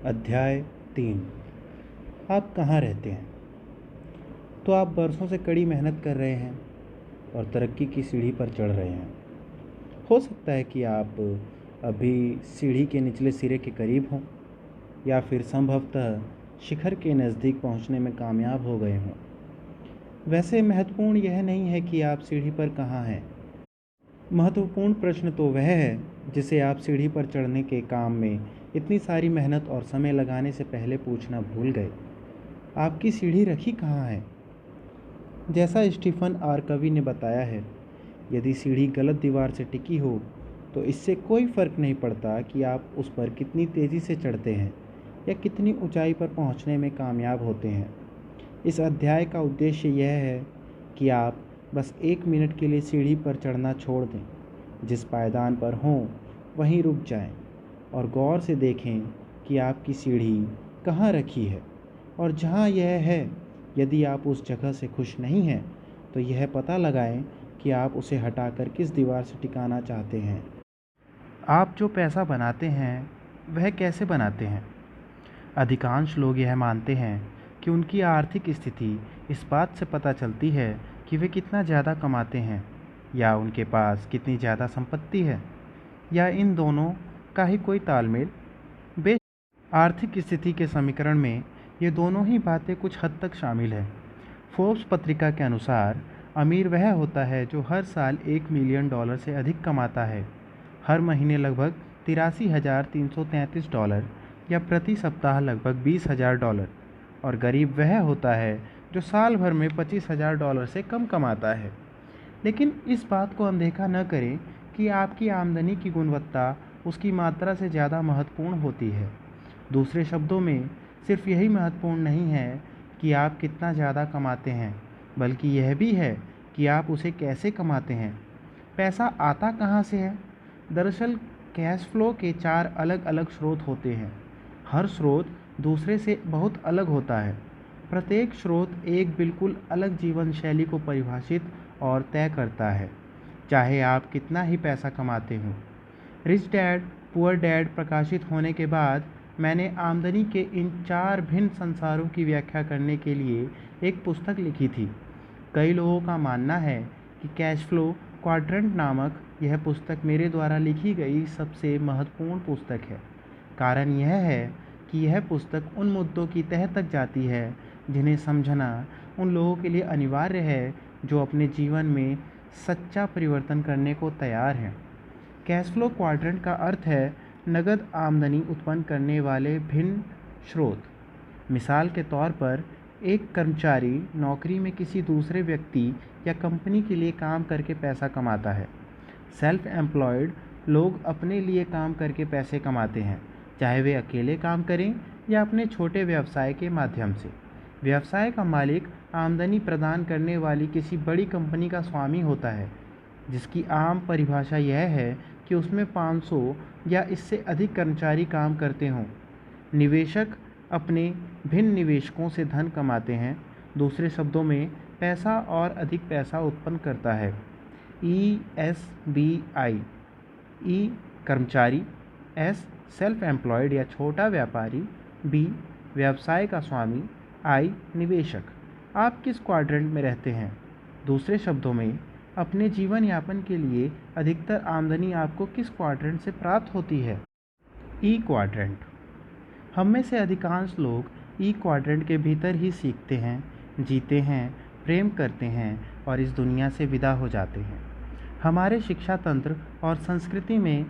अध्याय 3। आप कहाँ रहते हैं? तो आप बरसों से कड़ी मेहनत कर रहे हैं और तरक्की की सीढ़ी पर चढ़ रहे हैं। हो सकता है कि आप अभी सीढ़ी के निचले सिरे के करीब हों या फिर संभवतः शिखर के नज़दीक पहुंचने में कामयाब हो गए हों। वैसे महत्वपूर्ण यह नहीं है कि आप सीढ़ी पर कहाँ हैं। महत्वपूर्ण प्रश्न तो वह है जिसे आप सीढ़ी पर चढ़ने के काम में इतनी सारी मेहनत और समय लगाने से पहले पूछना भूल गए। आपकी सीढ़ी रखी कहाँ है? जैसा स्टीफन आर कवी ने बताया है, यदि सीढ़ी गलत दीवार से टिकी हो तो इससे कोई फ़र्क नहीं पड़ता कि आप उस पर कितनी तेज़ी से चढ़ते हैं या कितनी ऊंचाई पर पहुंचने में कामयाब होते हैं। इस अध्याय का उद्देश्य यह है कि आप बस 1 मिनट के लिए सीढ़ी पर चढ़ना छोड़ दें, जिस पायदान पर हों वहीं रुक जाएं और गौर से देखें कि आपकी सीढ़ी कहाँ रखी है। और जहाँ यह है, यदि आप उस जगह से खुश नहीं हैं तो यह पता लगाएं कि आप उसे हटाकर किस दीवार से टिकाना चाहते हैं। आप जो पैसा बनाते हैं वह कैसे बनाते हैं? अधिकांश लोग यह मानते हैं कि उनकी आर्थिक स्थिति इस बात से पता चलती है कि वे कितना ज़्यादा कमाते हैं या उनके पास कितनी ज़्यादा संपत्ति है, या इन दोनों का ही कोई तालमेल। आर्थिक स्थिति के समीकरण में ये दोनों ही बातें कुछ हद तक शामिल है। फोर्ब्स पत्रिका के अनुसार अमीर वह होता है जो हर साल $1 मिलियन से अधिक कमाता है, हर महीने लगभग $83,333 या प्रति सप्ताह लगभग $20,000, और गरीब वह होता है जो साल भर में $25,000 से कम कमाता है। लेकिन इस बात को अनदेखा न करें कि आपकी आमदनी की गुणवत्ता उसकी मात्रा से ज़्यादा महत्वपूर्ण होती है। दूसरे शब्दों में, सिर्फ यही महत्वपूर्ण नहीं है कि आप कितना ज़्यादा कमाते हैं, बल्कि यह भी है कि आप उसे कैसे कमाते हैं। पैसा आता कहाँ से है? दरअसल कैश फ्लो के 4 अलग अलग स्रोत होते हैं। हर स्रोत दूसरे से बहुत अलग होता है। प्रत्येक स्रोत एक बिल्कुल अलग जीवन शैली को परिभाषित और तय करता है, चाहे आप कितना ही पैसा कमाते हों। रिच डैड पुअर डैड प्रकाशित होने के बाद मैंने आमदनी के इन 4 भिन्न संसारों की व्याख्या करने के लिए एक पुस्तक लिखी थी। कई लोगों का मानना है कि कैश फ्लो क्वाड्रेंट नामक यह पुस्तक मेरे द्वारा लिखी गई सबसे महत्वपूर्ण पुस्तक है। कारण यह है कि यह पुस्तक उन मुद्दों की तह तक जाती है जिन्हें समझना उन लोगों के लिए अनिवार्य है जो अपने जीवन में सच्चा परिवर्तन करने को तैयार हैं। कैश फ्लो क्वाड्रेंट का अर्थ है नगद आमदनी उत्पन्न करने वाले भिन्न स्रोत। मिसाल के तौर पर, एक कर्मचारी नौकरी में किसी दूसरे व्यक्ति या कंपनी के लिए काम करके पैसा कमाता है। सेल्फ एम्प्लॉयड लोग अपने लिए काम करके पैसे कमाते हैं, चाहे वे अकेले काम करें या अपने छोटे व्यवसाय के माध्यम से। व्यवसाय का मालिक आमदनी प्रदान करने वाली किसी बड़ी कंपनी का स्वामी होता है, जिसकी आम परिभाषा यह है कि उसमें 500 या इससे अधिक कर्मचारी काम करते हों। निवेशक अपने भिन्न निवेशकों से धन कमाते हैं। दूसरे शब्दों में, पैसा और अधिक पैसा उत्पन्न करता है। ESBI: E कर्मचारी, S सेल्फ एम्प्लॉयड या छोटा व्यापारी, B व्यवसाय का स्वामी, I निवेशक। आप किस क्वाड्रेंट में रहते हैं? दूसरे शब्दों में, अपने जीवन यापन के लिए अधिकतर आमदनी आपको किस क्वाड्रेंट से प्राप्त होती है? ई क्वाड्रेंट। हम में से अधिकांश लोग ई क्वाड्रेंट के भीतर ही सीखते हैं, जीते हैं, प्रेम करते हैं और इस दुनिया से विदा हो जाते हैं। हमारे शिक्षा तंत्र और संस्कृति में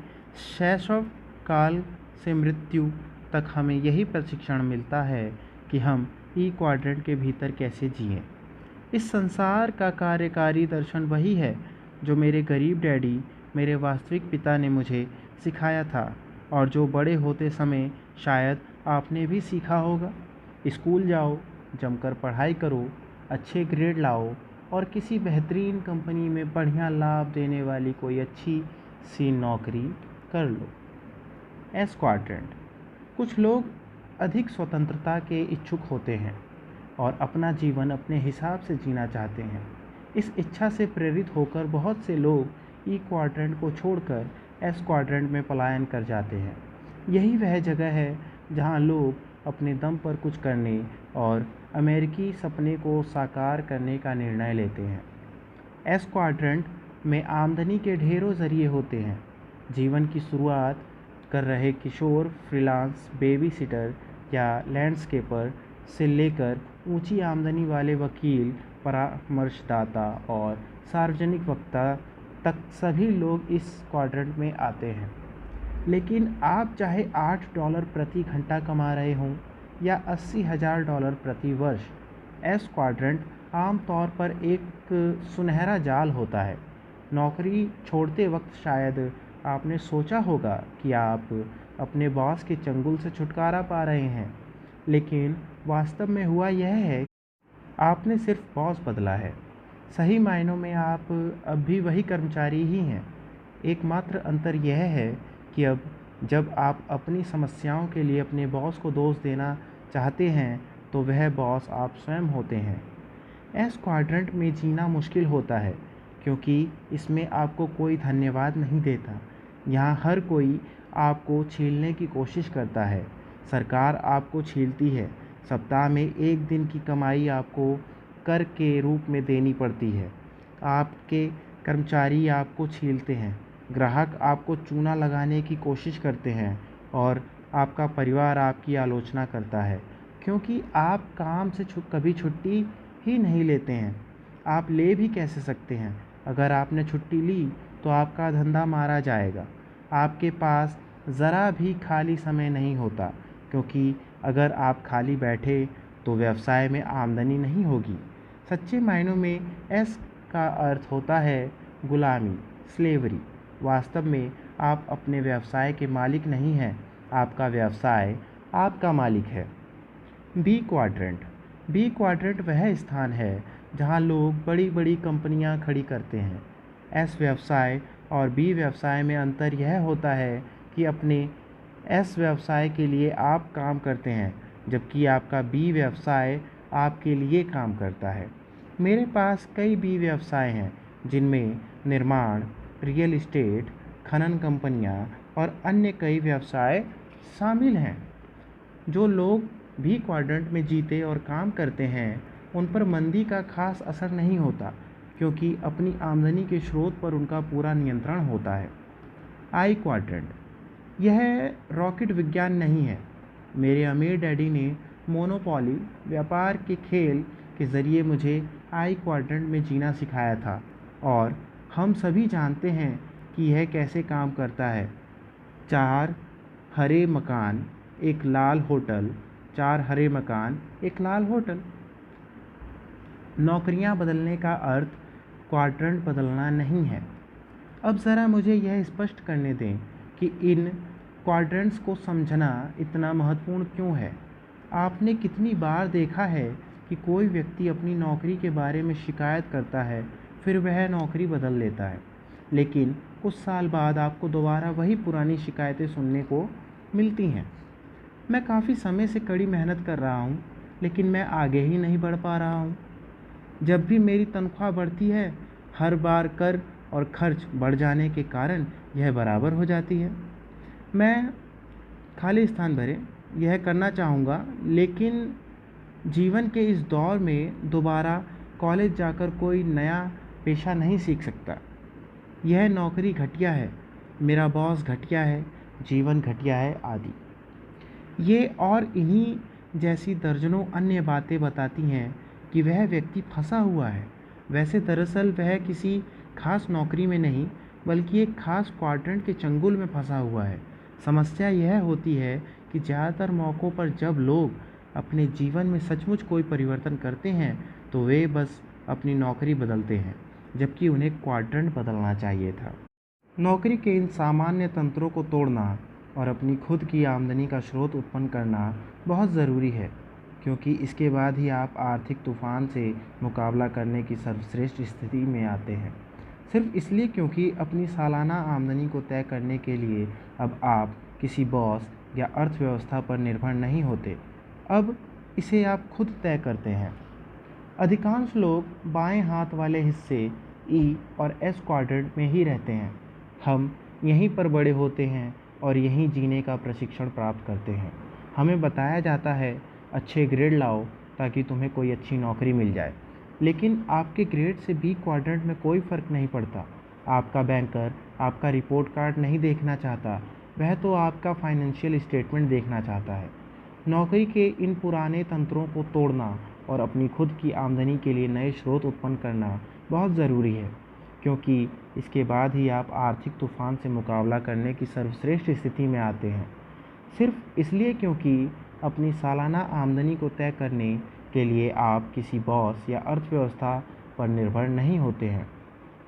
शैशव काल से मृत्यु तक हमें यही प्रशिक्षण मिलता है कि हम ई क्वाड्रेंट के भीतर कैसे जिएं। इस संसार का कार्यकारी दर्शन वही है जो मेरे गरीब डैडी, मेरे वास्तविक पिता ने मुझे सिखाया था, और जो बड़े होते समय शायद आपने भी सीखा होगा। स्कूल जाओ, जमकर पढ़ाई करो, अच्छे ग्रेड लाओ और किसी बेहतरीन कंपनी में बढ़िया लाभ देने वाली कोई अच्छी सी नौकरी कर लो। S quadrant. कुछ लोग अधिक स्वतंत्रता के इच्छुक होते हैं और अपना जीवन अपने हिसाब से जीना चाहते हैं। इस इच्छा से प्रेरित होकर बहुत से लोग ई क्वाड्रेंट को छोड़कर एस क्वाड्रेंट में पलायन कर जाते हैं। यही वह जगह है जहां लोग अपने दम पर कुछ करने और अमेरिकी सपने को साकार करने का निर्णय लेते हैं। एस क्वाड्रेंट में आमदनी के ढेरों ज़रिए होते हैं। जीवन की शुरुआत कर रहे किशोर फ्रीलांस बेबी सिटर या लैंडस्केपर से लेकर ऊंची आमदनी वाले वकील, परामर्शदाता और सार्वजनिक वक्ता तक सभी लोग इस क्वाड्रेंट में आते हैं। लेकिन आप चाहे $8 प्रति घंटा कमा रहे हों या $80,000 प्रति वर्ष, एस क्वाड्रेंट आमतौर पर एक सुनहरा जाल होता है। नौकरी छोड़ते वक्त शायद आपने सोचा होगा कि आप अपने बॉस के चंगुल से छुटकारा पा रहे हैं, लेकिन वास्तव में हुआ यह है कि आपने सिर्फ बॉस बदला है। सही मायनों में आप अब भी वही कर्मचारी ही हैं। एकमात्र अंतर यह है कि अब जब आप अपनी समस्याओं के लिए अपने बॉस को दोष देना चाहते हैं तो वह बॉस आप स्वयं होते हैं। एस क्वाड्रेंट में जीना मुश्किल होता है क्योंकि इसमें आपको कोई धन्यवाद नहीं देता। यहाँ हर कोई आपको छीलने की कोशिश करता है। सरकार आपको छीलती है। सप्ताह में 1 दिन की कमाई आपको कर के रूप में देनी पड़ती है। आपके कर्मचारी आपको छीलते हैं, ग्राहक आपको चूना लगाने की कोशिश करते हैं और आपका परिवार आपकी आलोचना करता है क्योंकि आप काम से कभी छुट्टी ही नहीं लेते हैं। आप ले भी कैसे सकते हैं? अगर आपने छुट्टी ली तो आपका धंधा मारा जाएगा। आपके पास ज़रा भी खाली समय नहीं होता क्योंकि अगर आप खाली बैठे तो व्यवसाय में आमदनी नहीं होगी। सच्चे मायनों में एस का अर्थ होता है गुलामी, स्लेवरी। वास्तव में आप अपने व्यवसाय के मालिक नहीं हैं, आपका व्यवसाय आपका मालिक है। बी क्वाड्रेंट वह स्थान है जहां लोग बड़ी बड़ी कंपनियां खड़ी करते हैं। एस व्यवसाय और बी व्यवसाय में अंतर यह होता है कि अपने एस व्यवसाय के लिए आप काम करते हैं जबकि आपका बी व्यवसाय आपके लिए काम करता है। मेरे पास कई बी व्यवसाय हैं जिनमें निर्माण, रियल एस्टेट, खनन कंपनियां और अन्य कई व्यवसाय शामिल हैं। जो लोग बी क्वाड्रेंट में जीते और काम करते हैं उन पर मंदी का खास असर नहीं होता क्योंकि अपनी आमदनी के स्रोत पर उनका पूरा नियंत्रण होता है। आई क्वाड्रेंट यह रॉकेट विज्ञान नहीं है। मेरे अमीर डैडी ने मोनोपोली व्यापार के खेल के ज़रिए मुझे आई क्वाड्रेंट में जीना सिखाया था और हम सभी जानते हैं कि यह कैसे काम करता है। 4 हरे मकान, एक लाल होटल, 4 हरे मकान, एक लाल होटल। नौकरियां बदलने का अर्थ क्वाड्रेंट बदलना नहीं है। अब ज़रा मुझे यह स्पष्ट करने दें कि इन क्वाड्रेंट्स को समझना इतना महत्वपूर्ण क्यों है। आपने कितनी बार देखा है कि कोई व्यक्ति अपनी नौकरी के बारे में शिकायत करता है, फिर वह नौकरी बदल लेता है, लेकिन कुछ साल बाद आपको दोबारा वही पुरानी शिकायतें सुनने को मिलती हैं। मैं काफ़ी समय से कड़ी मेहनत कर रहा हूँ, लेकिन मैं आगे ही नहीं बढ़ पा रहा हूँ। जब भी मेरी तनख्वाह बढ़ती है, हर बार कर और खर्च बढ़ जाने के कारण यह बराबर हो जाती है। मैं खाली स्थान भरें यह करना चाहूँगा, लेकिन जीवन के इस दौर में दोबारा कॉलेज जाकर कोई नया पेशा नहीं सीख सकता। यह नौकरी घटिया है, मेरा बॉस घटिया है, जीवन घटिया है आदि। ये और इन्हीं जैसी दर्जनों अन्य बातें बताती हैं कि वह व्यक्ति फंसा हुआ है। वैसे दरअसल वह किसी खास नौकरी में नहीं बल्कि एक खास क्वाड्रेंट के चंगुल में फंसा हुआ है। समस्या यह होती है कि ज़्यादातर मौक़ों पर जब लोग अपने जीवन में सचमुच कोई परिवर्तन करते हैं तो वे बस अपनी नौकरी बदलते हैं, जबकि उन्हें क्वाड्रेंट बदलना चाहिए था। नौकरी के इन सामान्य तंत्रों को तोड़ना और अपनी खुद की आमदनी का स्रोत उत्पन्न करना बहुत ज़रूरी है, क्योंकि इसके बाद ही आप आर्थिक तूफान से मुकाबला करने की सर्वश्रेष्ठ स्थिति में आते हैं। सिर्फ इसलिए क्योंकि अपनी सालाना आमदनी को तय करने के लिए अब आप किसी बॉस या अर्थव्यवस्था पर निर्भर नहीं होते, अब इसे आप खुद तय करते हैं। अधिकांश लोग बाएं हाथ वाले हिस्से ई और एस क्वाड्रेंट में ही रहते हैं। हम यहीं पर बड़े होते हैं और यहीं जीने का प्रशिक्षण प्राप्त करते हैं। हमें बताया जाता है अच्छे ग्रेड लाओ ताकि तुम्हें कोई अच्छी नौकरी मिल जाए, लेकिन आपके ग्रेड से बी क्वाड्रेंट में कोई फ़र्क नहीं पड़ता। आपका बैंकर आपका रिपोर्ट कार्ड नहीं देखना चाहता, वह तो आपका फाइनेंशियल स्टेटमेंट देखना चाहता है। नौकरी के इन पुराने तंत्रों को तोड़ना और अपनी खुद की आमदनी के लिए नए स्रोत उत्पन्न करना बहुत ज़रूरी है, क्योंकि इसके बाद ही आप आर्थिक तूफान से मुकाबला करने की सर्वश्रेष्ठ स्थिति में आते हैं। सिर्फ इसलिए क्योंकि अपनी सालाना आमदनी को तय करने के लिए आप किसी बॉस या अर्थव्यवस्था पर निर्भर नहीं होते हैं।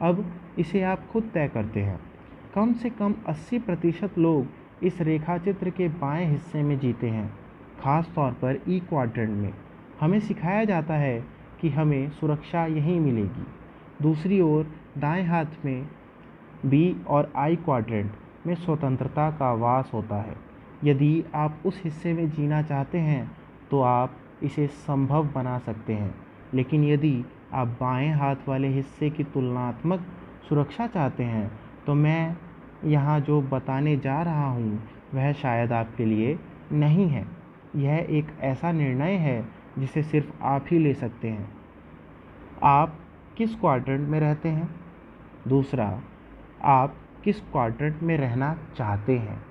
अब इसे आप खुद तय करते हैं। कम से कम 80% लोग इस रेखाचित्र के बाएं हिस्से में जीते हैं, खास तौर पर ई क्वाड्रेंट में। हमें सिखाया जाता है कि हमें सुरक्षा यहीं मिलेगी। दूसरी ओर दाएं हाथ में बी और आई क्वाड्रेंट में स्वतंत्रता का वास होता है। यदि आप उस हिस्से में जीना चाहते हैं तो आप इसे संभव बना सकते हैं, लेकिन यदि आप बाएं हाथ वाले हिस्से की तुलनात्मक सुरक्षा चाहते हैं तो मैं यहाँ जो बताने जा रहा हूँ वह शायद आपके लिए नहीं है। यह एक ऐसा निर्णय है जिसे सिर्फ आप ही ले सकते हैं। आप किस क्वाड्रेंट में रहते हैं? दूसरा, आप किस क्वाड्रेंट में रहना चाहते हैं?